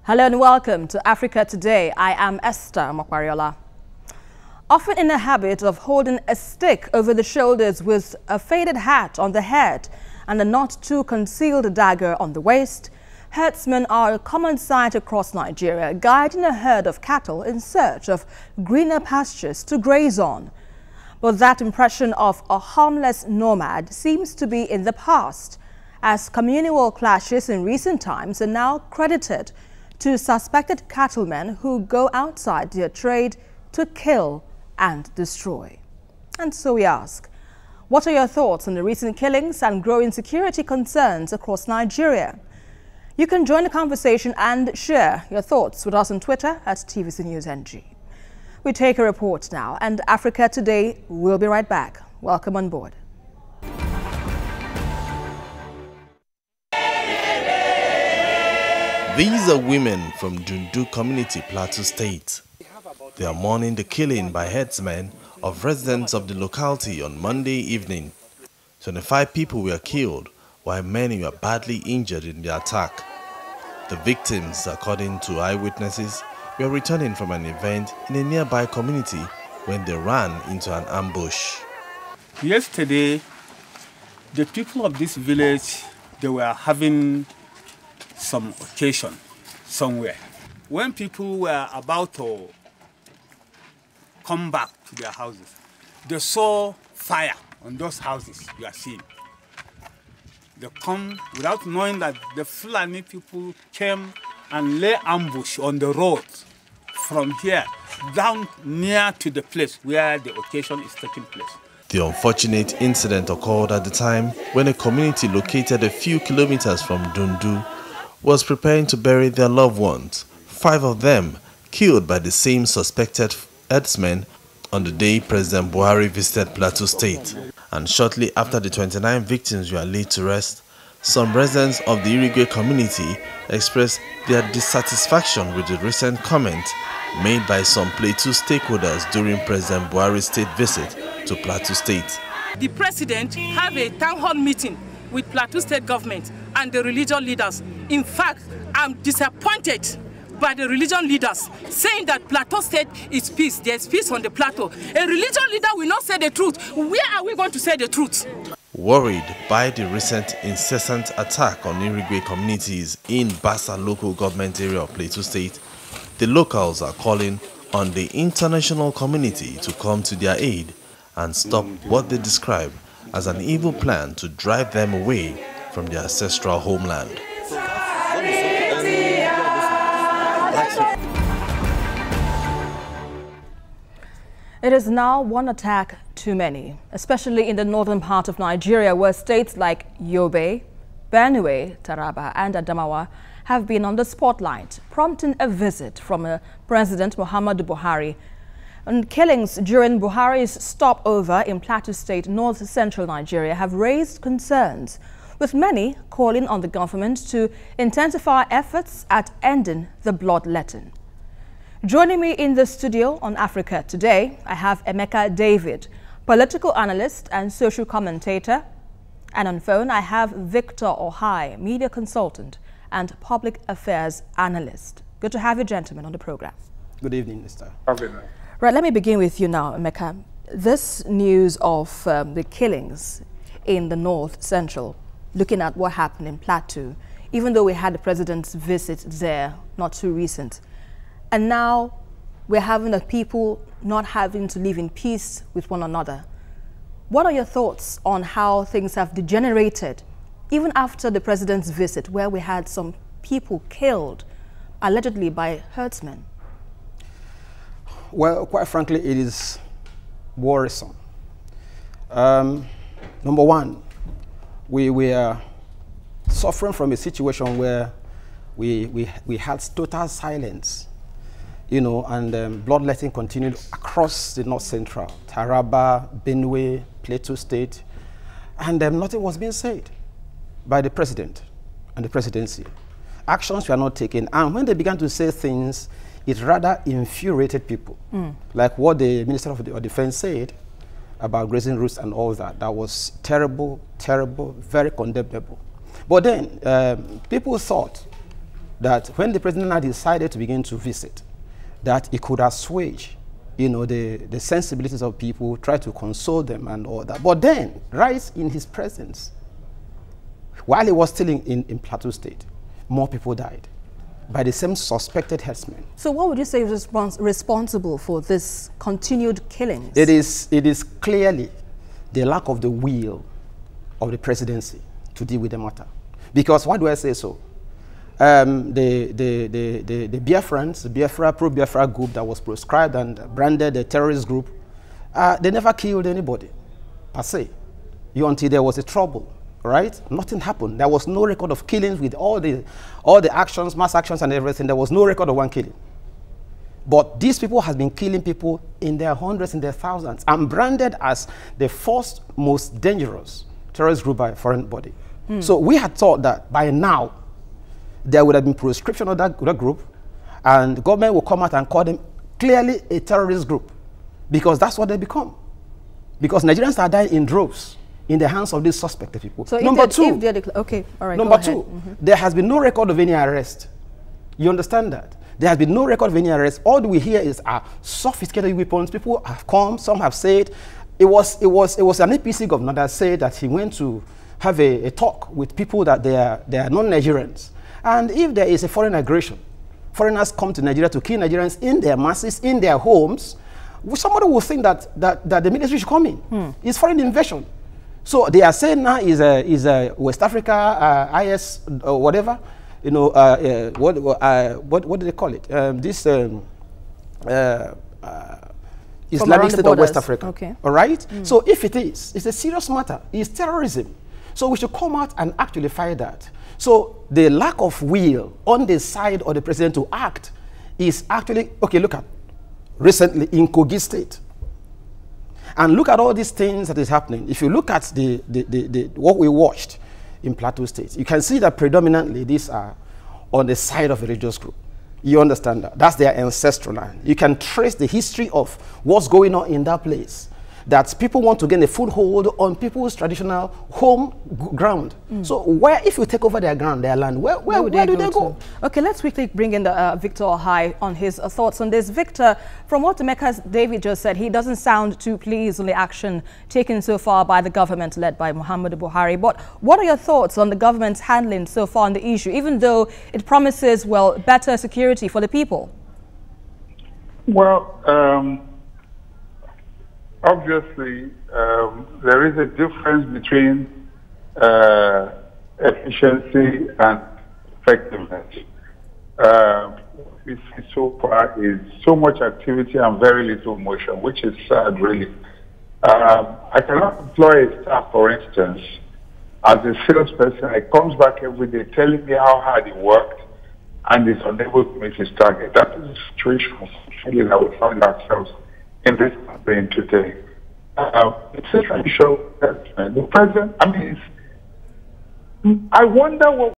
Hello and welcome to Africa Today. I am Esther Mokwariola. Often in the habit of holding a stick over the shoulders with a faded hat on the head and a not too concealed dagger on the waist, herdsmen are a common sight across Nigeria, guiding a herd of cattle in search of greener pastures to graze on. But that impression of a harmless nomad seems to be in the past, as communal clashes in recent times are now credited to suspected cattlemen who go outside their trade to kill and destroy. And so we ask, what are your thoughts on the recent killings and growing security concerns across Nigeria? You can join the conversation and share your thoughts with us on Twitter at TVC News NG. We take a report now, and Africa Today will be right back. Welcome on board. These are women from Dundu Community, Plateau State. They are mourning the killing by herdsmen of residents of the locality on Monday evening. 25 people were killed, while many were badly injured in the attack. The victims, according to eyewitnesses, were returning from an event in a nearby community when they ran into an ambush. Yesterday, the people of this village, they were having some occasion somewhere. When people were about to come back to their houses, they saw fire on those houses you are seeing. They come without knowing that the Fulani people came and lay ambush on the road from here down near to the place where the occasion is taking place. The unfortunate incident occurred at the time when a community located a few kilometers from Dundu was preparing to bury their loved ones, 5 of them killed by the same suspected herdsmen on the day President Buhari visited Plateau State. And shortly after the 29 victims were laid to rest, some residents of the Irigwe community expressed their dissatisfaction with the recent comment made by some Plateau stakeholders during President Buhari's state visit to Plateau State. The president have a town hall meeting with Plateau State government and the religious leaders. In fact, I'm disappointed by the religion leaders saying that Plateau State is peace. There's peace on the plateau. A religion leader will not say the truth. Where are we going to say the truth? Worried by the recent incessant attack on Irigwe communities in Bassa local government area of Plateau State, the locals are calling on the international community to come to their aid and stop what they describe as an evil plan to drive them away from their ancestral homeland. It is now one attack too many, especially in the northern part of Nigeria, where states like Yobe, Benue, Taraba and Adamawa have been on the spotlight, prompting a visit from President Muhammadu Buhari. And killings during Buhari's stopover in Plateau State, north-central Nigeria, have raised concerns, with many calling on the government to intensify efforts at ending the bloodletting. Joining me in the studio on Africa Today, I have Emeka David, political analyst and social commentator. And on phone, I have Victor Ohai, media consultant and public affairs analyst. Good to have you gentlemen on the program. Good evening, Mr. Right, let me begin with you now, Emeka. This news of the killings in the north central, looking at what happened in Plateau, even though we had the president's visit there not too recent, and now we're having the people not having to live in peace with one another. What are your thoughts on how things have degenerated, even after the president's visit, where we had some people killed, allegedly by herdsmen? Well, quite frankly, it is worrisome. Number one, we are suffering from a situation where we had total silence, you know, and bloodletting continued across the north central, Taraba, Benue, Plateau State, and nothing was being said by the president and the presidency. Actions were not taken, and when they began to say things, it rather infuriated people, like what the Minister of Defense said about grazing routes and all that. That was terrible, terrible, very condemnable. But then people thought that when the president had decided to begin to visit, that he could assuage, you know, the sensibilities of people, try to console them and all that. But then, right in his presence, while he was still in Plateau State, more people died by the same suspected herdsmen. So what would you say is responsible for this continued killings? It is clearly the lack of the will of the presidency to deal with the matter. Because why do I say so? The Biafrans, the Biafra, pro-Biafra group that was proscribed and branded a terrorist group, they never killed anybody, per se, until there was a trouble, right? Nothing happened. There was no record of killings with all the actions, mass actions and everything. There was no record of one killing. But these people have been killing people in their hundreds, in their thousands, and branded as the first most dangerous terrorist group by a foreign body. So we had thought that by now, there would have been proscription of that group, and the government will come out and call them clearly a terrorist group, because that's what they become. Because Nigerians are dying in droves in the hands of these suspected people. So number two, okay, all right. Number two, there has been no record of any arrest. You understand that? There has been no record of any arrest. All we hear is sophisticated weapons. People have come. Some have said it was an APC governor that said that he went to have a talk with people that they are non-Nigerians. And if there is a foreign aggression, foreigners come to Nigeria to kill Nigerians in their masses, in their homes, somebody will think that the military should come in. It's foreign invasion. So they are saying now is a West Africa, IS, or whatever, you know, what do they call it? Islamic State of West Africa. Okay. All right? So if it is, it's a serious matter. It's terrorism. So we should come out and actually fight that. So the lack of will on the side of the president to act is actually, okay, look at recently in Kogi State. And look at all these things that is happening. If you look at what we watched in Plateau State, you can see that predominantly these are on the side of a religious group. You understand that? That's their ancestral land. You can trace the history of what's going on in that place. That people want to gain a foothold on people's traditional home ground. So where, if you take over their ground, their land, where do they go? Okay, let's quickly bring in the Victor Ohai on his thoughts on this. Victor, from what Emeka's David just said, he doesn't sound too pleased on the action taken so far by the government led by Muhammadu Buhari. But what are your thoughts on the government's handling so far on the issue, even though it promises, well, better security for the people? Well, obviously, there is a difference between efficiency and effectiveness. What we see so far is so much activity and very little motion, which is sad, really. I cannot employ a staff, for instance, as a salesperson. He comes back every day telling me how hard he worked and is unable to meet his target. That is a situation that we find ourselves in this campaign today. It's essential that the president, I mean, I wonder what